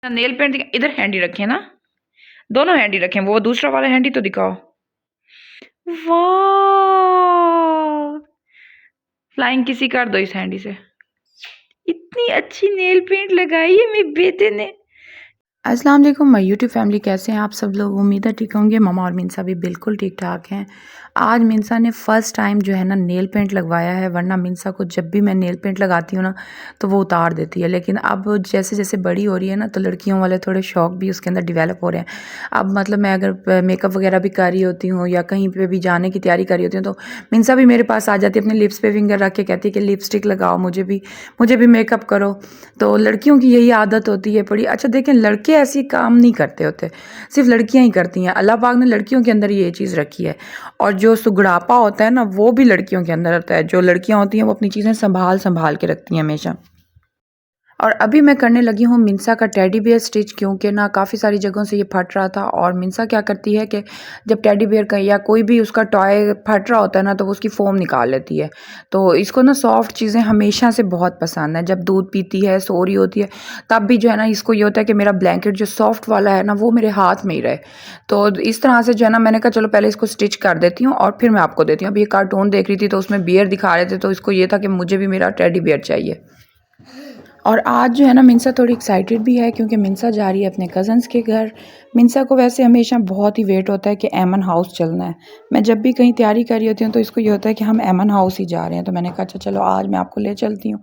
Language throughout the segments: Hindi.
नेल पेंट इधर हैंडी रखे ना, दोनों हैंडी रखें, वो दूसरा वाला हैंडी तो दिखाओ। वाह, फ्लाइंग किसी कर दो इस हैंडी से। इतनी अच्छी नेल पेंट लगाई है मेरे बेटे ने। अस्सलाम वालेकुम माय यूट्यूब फैमिली, कैसे हैं आप सब लोग? उम्मीद है ठीक होंगे। ममा और मिनसा भी बिल्कुल ठीक ठाक हैं। आज मिनसा ने फ़र्स्ट टाइम जो है ना नेल पेंट लगवाया है, वरना मिनसा को जब भी मैं नेल पेंट लगाती हूँ ना तो वो उतार देती है। लेकिन अब जैसे जैसे बड़ी हो रही है ना तो लड़कियों वाले थोड़े शौक भी उसके अंदर डेवलप हो रहे हैं। अब मतलब मैं अगर मेकअप वगैरह भी कर रही होती हूँ या कहीं पर भी जाने की तैयारी कर रही होती हूँ तो मिनसा भी मेरे पास आ जाती है, अपने लिप्स पे फिंगर रख के कहती है कि लिपस्टिक लगाओ, मुझे भी मेकअप करो। तो लड़कियों की यही आदत होती है बड़ी। अच्छा देखें, लड़के ऐसी काम नहीं करते होते, सिर्फ लड़कियां ही करती हैं। अल्लाह पाक ने लड़कियों के अंदर ये चीज़ रखी है। और जो सुगड़ापा होता है ना वो भी लड़कियों के अंदर होता है। जो लड़कियां होती हैं वो अपनी चीज़ें संभाल संभाल के रखती हैं हमेशा। और अभी मैं करने लगी हूँ मिनसा का टेडी बियर स्टिच, क्योंकि ना काफ़ी सारी जगहों से ये फट रहा था। और मिनसा क्या करती है कि जब टेडी बियर का या कोई भी उसका टॉय फट रहा होता है ना तो वो उसकी फोम निकाल लेती है। तो इसको ना सॉफ्ट चीज़ें हमेशा से बहुत पसंद है। जब दूध पीती है, सो रही होती है, तब भी जो है ना इसको ये होता है कि मेरा ब्लैंकेट जो सॉफ्ट वाला है ना वो मेरे हाथ में ही रहे। तो इस तरह से जो है ना मैंने कहा चलो पहले इसको स्टिच कर देती हूँ और फिर मैं आपको देती हूँ। अभी ये कार्टून देख रही थी तो उसमें बियर दिखा रहे थे, तो इसको ये था कि मुझे भी मेरा टेडी बियर चाहिए। और आज जो है ना मिनसा थोड़ी एक्साइटेड भी है क्योंकि मिनसा जा रही है अपने कज़न्स के घर। मिनसा को वैसे हमेशा बहुत ही वेट होता है कि एमन हाउस चलना है। मैं जब भी कहीं तैयारी कर रही होती हूँ तो इसको ये होता है कि हम एमन हाउस ही जा रहे हैं। तो मैंने कहा अच्छा चलो आज मैं आपको ले चलती हूँ।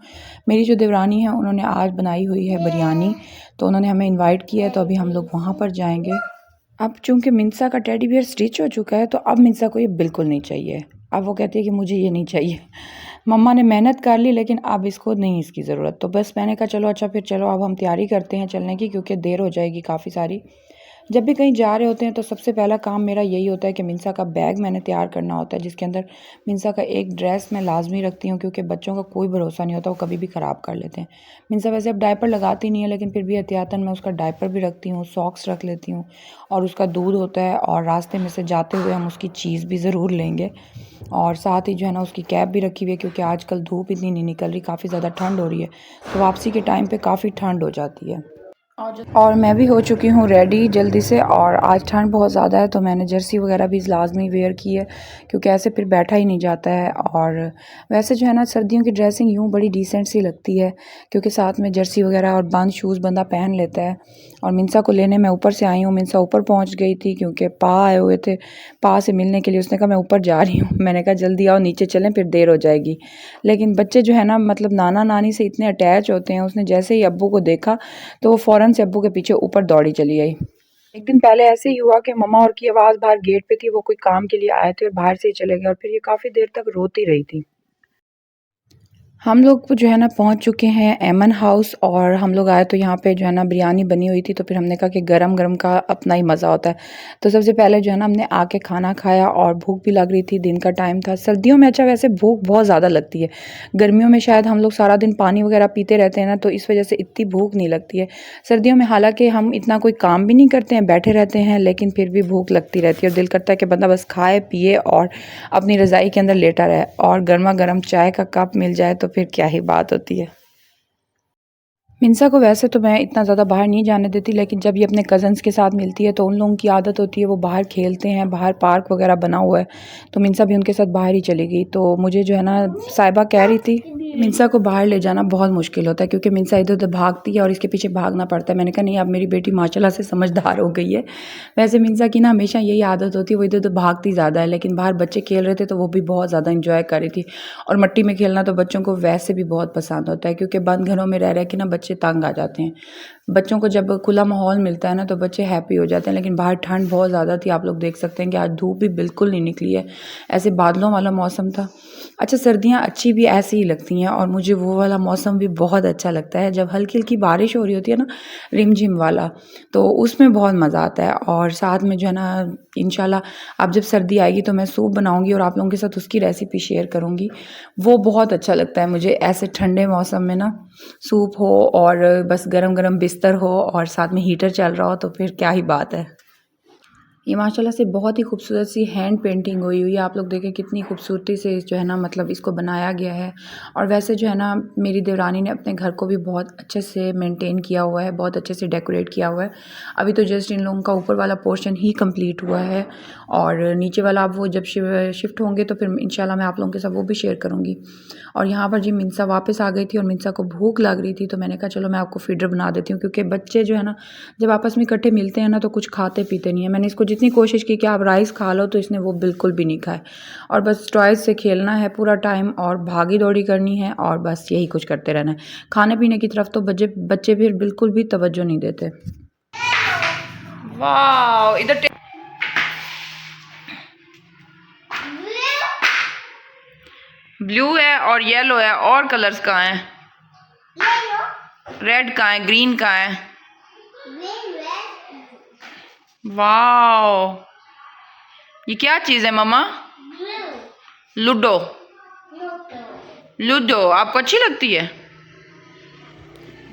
मेरी जो देवरानी है उन्होंने आज बनाई हुई है बिरयानी, तो उन्होंने हमें इन्वाइट किया है, तो अभी हम लोग वहाँ पर जाएँगे। अब चूँकि मिनसा का टेडी बियर स्टिच हो चुका है तो अब मिनसा को ये बिल्कुल नहीं चाहिए। अब वो कहती है कि मुझे ये नहीं चाहिए। मम्मा ने मेहनत कर ली लेकिन अब इसको नहीं इसकी ज़रूरत। तो बस मैंने कहा चलो अच्छा फिर चलो अब हम तैयारी करते हैं चलने की, क्योंकि देर हो जाएगी काफ़ी सारी। जब भी कहीं जा रहे होते हैं तो सबसे पहला काम मेरा यही होता है कि मिनसा का बैग मैंने तैयार करना होता है, जिसके अंदर मिनसा का एक ड्रेस मैं लाजमी रखती हूँ, क्योंकि बच्चों का कोई भरोसा नहीं होता, वो कभी भी ख़राब कर लेते हैं। मिनसा वैसे अब डायपर लगाती नहीं है लेकिन फिर भी एहतियातन मैं उसका डायपर भी रखती हूँ, सॉक्स रख लेती हूँ और उसका दूध होता है। और रास्ते में से जाते हुए हम उसकी चीज़ भी ज़रूर लेंगे। और साथ ही जो है ना उसकी कैप भी रखी हुई है, क्योंकि आजकल धूप इतनी नहीं निकल रही, काफ़ी ज़्यादा ठंड हो रही है, तो वापसी के टाइम पे काफ़ी ठंड हो जाती है। और मैं भी हो चुकी हूँ रेडी जल्दी से। और आज ठंड बहुत ज़्यादा है तो मैंने जर्सी वगैरह भी लाजमी वेयर की है, क्योंकि ऐसे फिर बैठा ही नहीं जाता है। और वैसे जो है ना सर्दियों की ड्रेसिंग यूँ बड़ी डिसेंट सी लगती है, क्योंकि साथ में जर्सी वगैरह और बंद शूज़ बंदा पहन लेता है। और मिनसा को लेने मैं ऊपर से आई हूँ। मिनसा ऊपर पहुँच गई थी क्योंकि पा आए हुए थे, पा से मिलने के लिए। उसने कहा मैं ऊपर जा रही हूँ। मैंने कहा जल्दी आओ, नीचे चलें फिर देर हो जाएगी। लेकिन बच्चे जो है ना मतलब नाना नानी से इतने अटैच होते हैं। उसने जैसे ही अब्बू को देखा तो वो फ़ौरन से अब्बू के पीछे ऊपर दौड़ी चली आई। एक दिन पहले ऐसे ही हुआ कि मम्मा और की आवाज़ बाहर गेट पे थी, वो कोई काम के लिए आए थे और बाहर से ही चले गए, और फिर ये काफ़ी देर तक रोती रही थी। हम लोग जो है ना पहुंच चुके हैं एमन हाउस। और हम लोग आए तो यहाँ पे जो है ना बिरयानी बनी हुई थी, तो फिर हमने कहा कि गरम गरम का अपना ही मज़ा होता है। तो सबसे पहले जो है ना हमने आके खाना खाया, और भूख भी लग रही थी, दिन का टाइम था। सर्दियों में अच्छा वैसे भूख बहुत ज़्यादा लगती है, गर्मियों में शायद हम लोग सारा दिन पानी वगैरह पीते रहते हैं ना, तो इस वजह से इतनी भूख नहीं लगती है। सर्दियों में हालाँकि हम इतना कोई काम भी नहीं करते हैं, बैठे रहते हैं, लेकिन फिर भी भूख लगती रहती है और दिल करता है कि बंदा बस खाए पिए और अपनी रज़ाई के अंदर लेटा रहे, और गर्मा गर्म चाय का कप मिल जाए तो फिर क्या ही बात होती है। मिनसा को वैसे तो मैं इतना ज़्यादा बाहर नहीं जाने देती, लेकिन जब ये अपने कज़न्स के साथ मिलती है तो उन लोगों की आदत होती है वो बाहर खेलते हैं, बाहर पार्क वगैरह बना हुआ है, तो मिनसा भी उनके साथ बाहर ही चली गई। तो मुझे जो है ना साहिबा कह रही थी मिनसा को बाहर ले जाना बहुत मुश्किल होता है, क्योंकि मिनसा इधर उधर भागती है और इसके पीछे भागना पड़ता है। मैंने कहा नहीं, अब मेरी बेटी माशाल्लाह से समझदार हो गई है। वैसे मिनसा की ना हमेशा यही आदत होती है, वो इधर उधर भागती ज़्यादा है, लेकिन बाहर बच्चे खेल रहे थे तो वो भी बहुत ज़्यादा इंजॉय कर रही थी। और मिट्टी में खेलना तो बच्चों को वैसे भी बहुत पसंद होता है, क्योंकि बंद घरों में रह रह के ना बच्चे तंग आ जाते हैं। बच्चों को जब खुला माहौल मिलता है ना तो बच्चे हैप्पी हो जाते हैं। लेकिन बाहर ठंड बहुत ज़्यादा थी, आप लोग देख सकते हैं कि आज धूप भी बिल्कुल नहीं निकली है, ऐसे बादलों वाला मौसम था। अच्छा, सर्दियाँ अच्छी भी ऐसी ही लगती हैं, और मुझे वो वाला मौसम भी बहुत अच्छा लगता है जब हल्की हल्की बारिश हो रही होती है ना, रिमझिम वाला, तो उसमें बहुत मज़ा आता है। और साथ में जो है ना इंशाल्लाह अब जब सर्दी आएगी तो मैं सूप बनाऊंगी और आप लोगों के साथ उसकी रेसिपी शेयर करूंगी। वो बहुत अच्छा लगता है मुझे ऐसे ठंडे मौसम में ना, सूप हो और बस गरम गरम बिस्तर हो और साथ में हीटर चल रहा हो तो फिर क्या ही बात है। ये माशाल्लाह से बहुत ही खूबसूरत सी हैंड पेंटिंग हुई है। आप लोग देखें कितनी खूबसूरती से जो है ना मतलब इसको बनाया गया है। और वैसे जो है ना मेरी देवरानी ने अपने घर को भी बहुत अच्छे से मेंटेन किया हुआ है, बहुत अच्छे से डेकोरेट किया हुआ है। अभी तो जस्ट इन लोगों का ऊपर वाला पोर्शन ही कंप्लीट हुआ है और नीचे वाला अब वो जब शिफ्ट होंगे तो फिर इंशाल्लाह मैं आप लोगों के साथ वो भी शेयर करूँगी। और यहाँ पर जी मिनसा वापस आ गई थी और मिनसा को भूख लग रही थी, तो मैंने कहा चलो मैं आपको फीडर बना देती हूँ, क्योंकि बच्चे जो है ना जब आपस में इकट्ठे मिलते हैं ना तो कुछ खाते पीते नहीं है। मैंने इसको जितनी कोशिश की कि आप राइस खा लो, तो इसने वो बिल्कुल भी नहीं खाए और बस टॉयज से खेलना है पूरा टाइम और भागी दौड़ी करनी है और बस यही कुछ करते रहना है। खाने पीने की तरफ तो बच्चे फिर बिल्कुल भी तवज्जो नहीं देते। वाह, इधर ब्लू है और येलो है, और कलर्स कहाँ हैं? रेड कहाँ है, ग्रीन कहाँ है? वाओ, ये क्या चीज़ है मम्मा? लूडो। लूडो आपको अच्छी लगती है?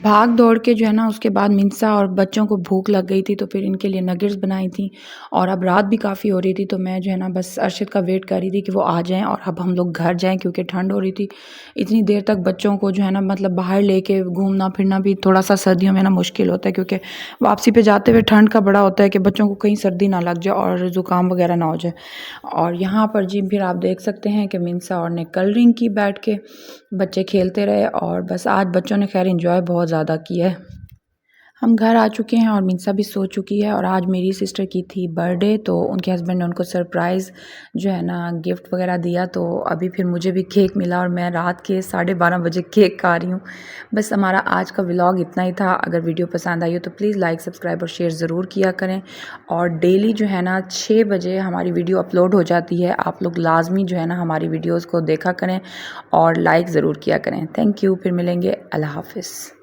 भाग दौड़ के जो है ना उसके बाद मिनसा और बच्चों को भूख लग गई थी, तो फिर इनके लिए नगेट्स बनाई थी। और अब रात भी काफ़ी हो रही थी, तो मैं जो है ना बस अरशद का वेट कर रही थी कि वो आ जाएं और अब हम लोग घर जाएं, क्योंकि ठंड हो रही थी। इतनी देर तक बच्चों को जो है ना मतलब बाहर लेके घूमना फिरना भी थोड़ा सा सर्दियों में ना मुश्किल होता है, क्योंकि वापसी पे जाते हुए ठंड का बड़ा होता है कि बच्चों को कहीं सर्दी ना लग जाए और ज़ुकाम वगैरह ना हो जाए। और यहाँ पर जी फिर आप देख सकते हैं कि मिनसा और ने कलरिंग की बैठ के, बच्चे खेलते रहे और बस आज बच्चों ने खैर एंजॉय बहुत ज़्यादा किया है। हम घर आ चुके हैं और मिनसा भी सो चुकी है और आज मेरी सिस्टर की थी बर्थडे, तो उनके हस्बैंड ने उनको सरप्राइज़ जो है ना गिफ्ट वगैरह दिया। तो अभी फिर मुझे भी केक मिला और मैं रात के 12:30 बजे केक खा रही हूँ। बस हमारा आज का व्लॉग इतना ही था। अगर वीडियो पसंद आई हो तो प्लीज़ लाइक सब्सक्राइब और शेयर ज़रूर किया करें। और डेली जो है ना 6 बजे हमारी वीडियो अपलोड हो जाती है। आप लोग लाजमी जो है ना हमारी वीडियोज़ को देखा करें और लाइक ज़रूर किया करें। थैंक यू, फिर मिलेंगे। अल्लाह हाफिज़।